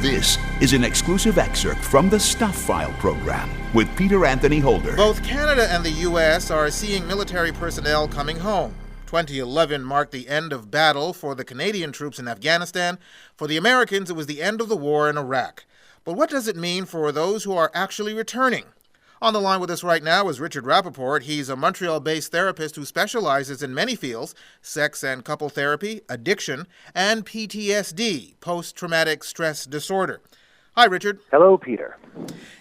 This is an exclusive excerpt from the Stuph File Program with Peter Anthony Holder. Both Canada and the U.S. are seeing military personnel coming home. 2011 marked the end of battle for the Canadian troops in Afghanistan. For the Americans, it was the end of the war in Iraq. But what does it mean for those who are actually returning? On the line with us right now is Richard Rapoport. He's a Montreal-based therapist who specializes in many fields: sex and couple therapy, addiction, and PTSD, post-traumatic stress disorder. Hi, Richard. Hello, Peter.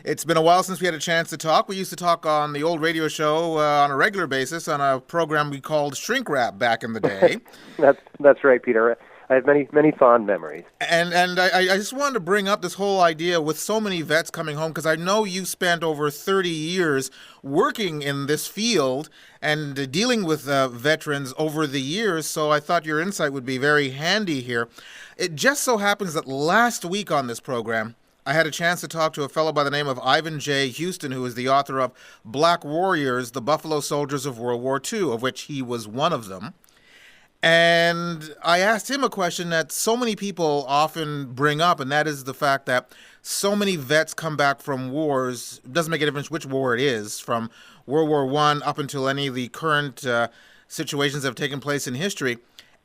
It's been a while since we had a chance to talk. We used to talk on the old radio show on a regular basis on a program we called Shrink Wrap back in the day. That's right, Peter. I have many fond memories. And I just wanted to bring up this whole idea with so many vets coming home, because I know you spent over 30 years working in this field and dealing with veterans over the years, so I thought your insight would be very handy here. It just so happens that last week on this program, I had a chance to talk to a fellow by the name of Ivan J. Houston, who is the author of Black Warriors, the Buffalo Soldiers of World War II, of which he was one of them. And I asked him a question that so many people often bring up, and that is the fact that so many vets come back from wars. It doesn't make a difference which war it is, from World War I up until any of the current situations that have taken place in history.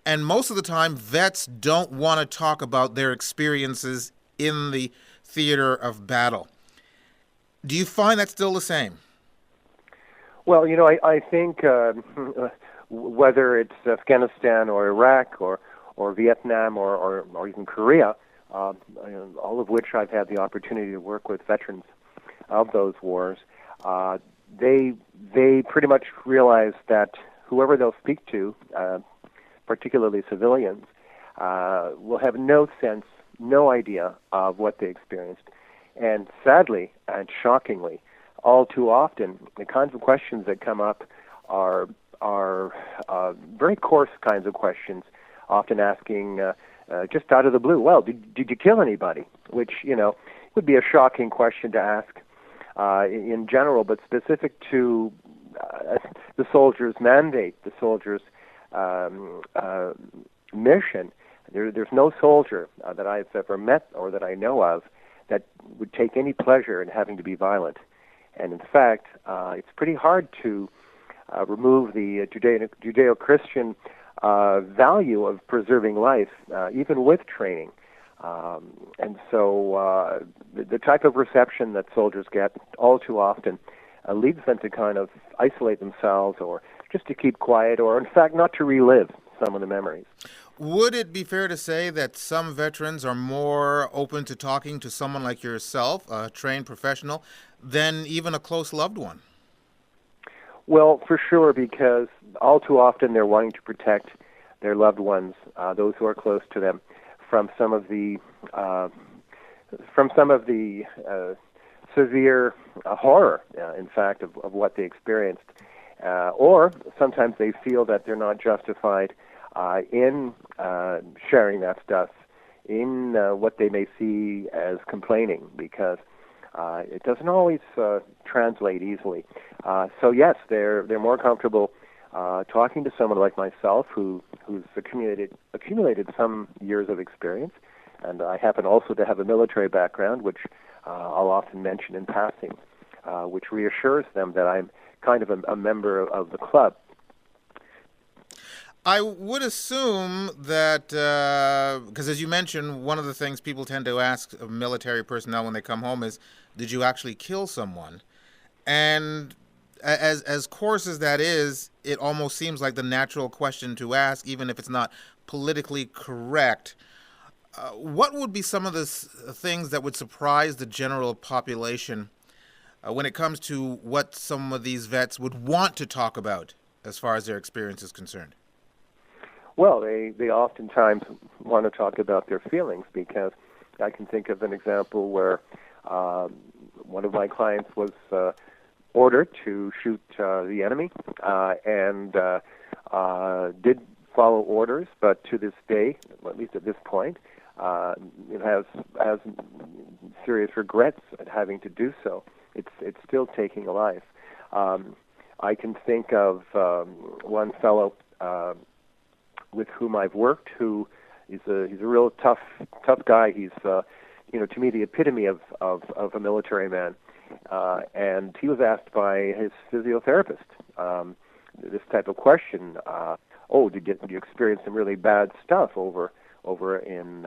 And most of the time, vets don't want to talk about their experiences in the theater of battle. Do you find that still the same? Well, I think whether it's Afghanistan or Iraq or Vietnam or even Korea, all of which I've had the opportunity to work with veterans of those wars, they pretty much realize that whoever they'll speak to, particularly civilians, will have no sense, no idea of what they experienced. And sadly and shockingly, all too often, the kinds of questions that come up are very coarse kinds of questions, often asking just out of the blue, well, did you kill anybody? Which, would be a shocking question to ask in general, but specific to the soldier's mandate, the soldier's mission. There's no soldier that I've ever met or that I know of that would take any pleasure in having to be violent. And in fact, it's pretty hard to remove the Judeo-Christian value of preserving life, even with training. And so the type of reception that soldiers get all too often leads them to kind of isolate themselves, or just to keep quiet, or in fact not to relive some of the memories. Would it be fair to say that some veterans are more open to talking to someone like yourself, a trained professional, than even a close loved one? Well, for sure, because all too often they're wanting to protect their loved ones, those who are close to them, from some of the severe horror, in fact, of what they experienced. Or sometimes they feel that they're not justified in sharing that stuff, in what they may see as complaining, because it doesn't always translate easily. So yes, they're more comfortable talking to someone like myself who's accumulated some years of experience, and I happen also to have a military background, which I'll often mention in passing, which reassures them that I'm kind of a member of the club. I would assume that, because as you mentioned, one of the things people tend to ask of military personnel when they come home is, did you actually kill someone? And as coarse as that is, it almost seems like the natural question to ask, even if it's not politically correct. What would be some of the things that would surprise the general population when it comes to what some of these vets would want to talk about as far as their experience is concerned? Well, they oftentimes want to talk about their feelings, because I can think of an example where one of my clients was ordered to shoot the enemy and did follow orders, but to this day, at least at this point, it has serious regrets at having to do so. It's still taking a life. I can think of one fellow with whom I've worked, who is a real tough guy. He's to me, the epitome of a military man. And he was asked by his physiotherapist this type of question. Did you experience some really bad stuff over in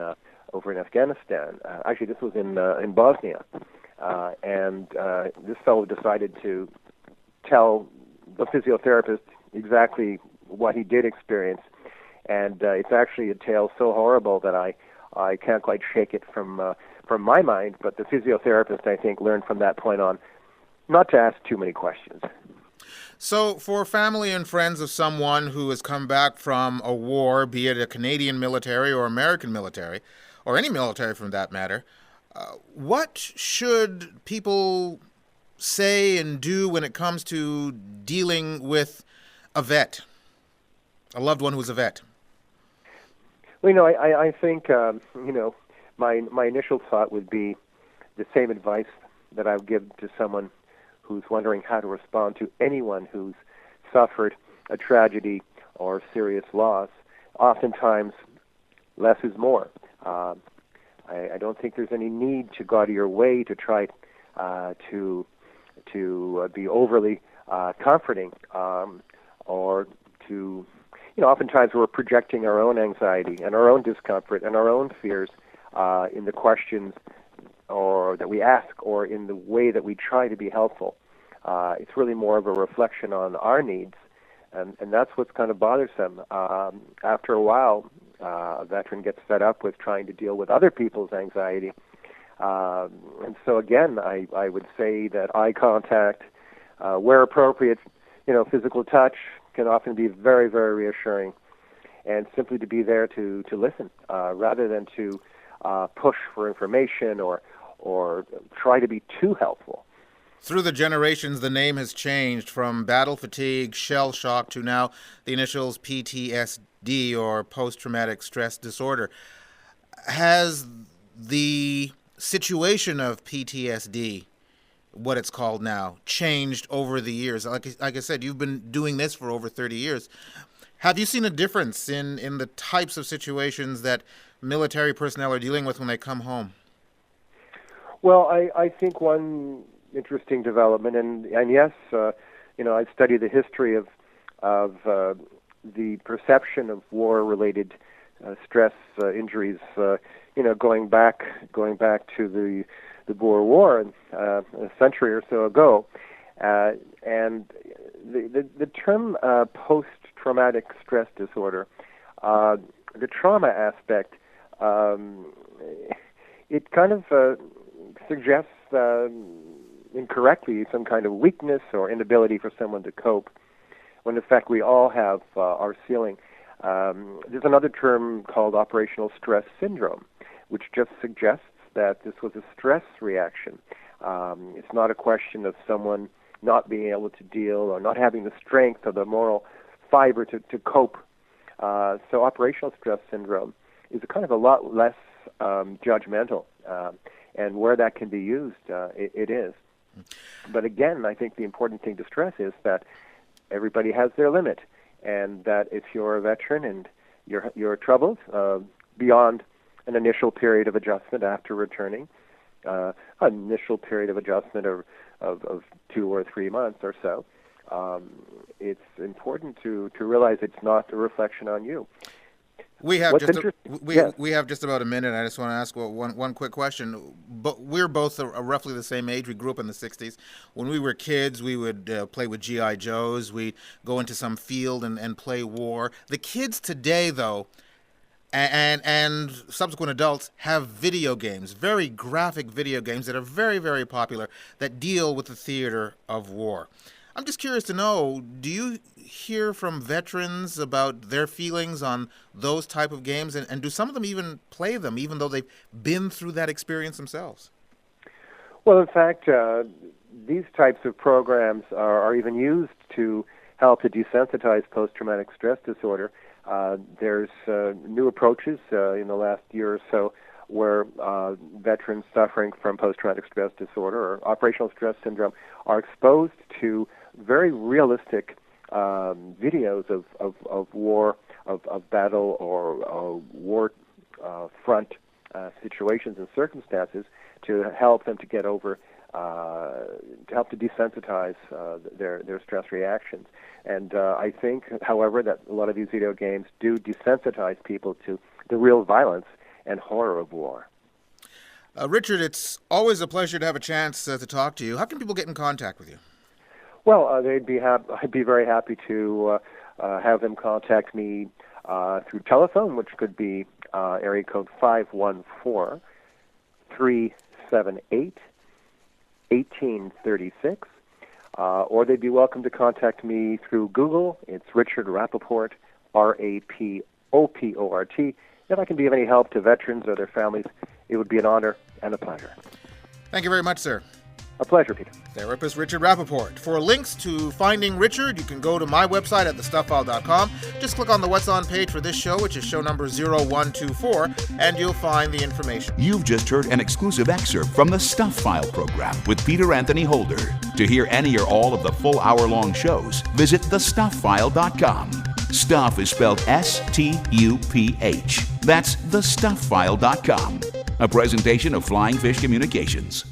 Afghanistan? Actually, this was in Bosnia, and this fellow decided to tell the physiotherapist exactly what he did experience, and it's actually a tale so horrible that I can't quite shake it from my mind. But the physiotherapist, I think, learned from that point on not to ask too many questions. So for family and friends of someone who has come back from a war, be it a Canadian military or American military, or any military from that matter, what should people say and do when it comes to dealing with a vet, a loved one who's a vet? Well, I think, my initial thought would be the same advice that I would give to someone who's wondering how to respond to anyone who's suffered a tragedy or serious loss. Oftentimes, less is more. I don't think there's any need to go out of your way to try to be overly comforting, or to, oftentimes we're projecting our own anxiety and our own discomfort and our own fears in the questions or that we ask, or in the way that we try to be helpful. It's really more of a reflection on our needs, and that's what's kind of bothersome. After a while, a veteran gets fed up with trying to deal with other people's anxiety. And so again, I would say that eye contact, where appropriate, physical touch can often be very, very reassuring, and simply to be there to listen, rather than to push for information or try to be too helpful. Through the generations, the name has changed from battle fatigue, shell shock, to now the initials PTSD, or post-traumatic stress disorder. Has the situation of PTSD, what it's called now, changed over the years? Like I said, you've been doing this for over 30 years. Have you seen a difference in the types of situations that military personnel are dealing with when they come home? Well, I think one interesting development, and yes, I've studied the history of the perception of war-related stress injuries, going back to the Boer War a century or so ago, and the term post-traumatic stress disorder, the trauma aspect, it kind of suggests incorrectly some kind of weakness or inability for someone to cope, when in fact we all have our ceiling. There's another term called operational stress syndrome, which just suggests that this was a stress reaction. It's not a question of someone not being able to deal or not having the strength or the moral fiber to cope. So operational stress syndrome is a kind of a lot less judgmental, and where that can be used, it is. But again, I think the important thing to stress is that everybody has their limit, and that if you're a veteran and you're troubled beyond an initial period of adjustment after returning, an initial period of adjustment of 2 or 3 months or so, it's important to realize it's not a reflection on you. We have just about a minute. I just want to ask one quick question. But we're both roughly the same age. We grew up in the 60s. When we were kids, we would play with G.I. Joes. We'd go into some field and play war. The kids today, though, and subsequent adults, have video games, very graphic video games that are very, very popular, that deal with the theater of war. I'm just curious to know, do you hear from veterans about their feelings on those type of games, and do some of them even play them, even though they've been through that experience themselves? Well, in fact, these types of programs are even used to help to desensitize post-traumatic stress disorder. There's new approaches in the last year or so where veterans suffering from post-traumatic stress disorder or operational stress syndrome are exposed to very realistic videos of war, of battle, or war front situations and circumstances to help them to get over, to help to desensitize their stress reactions. And I think, however, that a lot of these video games do desensitize people to the real violence and horror of war. Richard, it's always a pleasure to have a chance to talk to you. How can people get in contact with you? Well, I'd be very happy to have them contact me through telephone, which could be area code 514-378-1836, or they'd be welcome to contact me through Google. It's Richard Rapoport, Rapoport. If I can be of any help to veterans or their families, it would be an honor and a pleasure. Thank you very much, sir. A pleasure, Peter. Therapist Richard Rapoport. For links to finding Richard, you can go to my website at thestuffile.com. Just click on the What's On page for this show, which is show number 0124, and you'll find the information. You've just heard an exclusive excerpt from the Stuph File Program with Peter Anthony Holder. To hear any or all of the full hour-long shows, visit thestufffile.com. Stuph is spelled S-T-U-P-H. That's thestufffile.com. A presentation of Flying Fish Communications.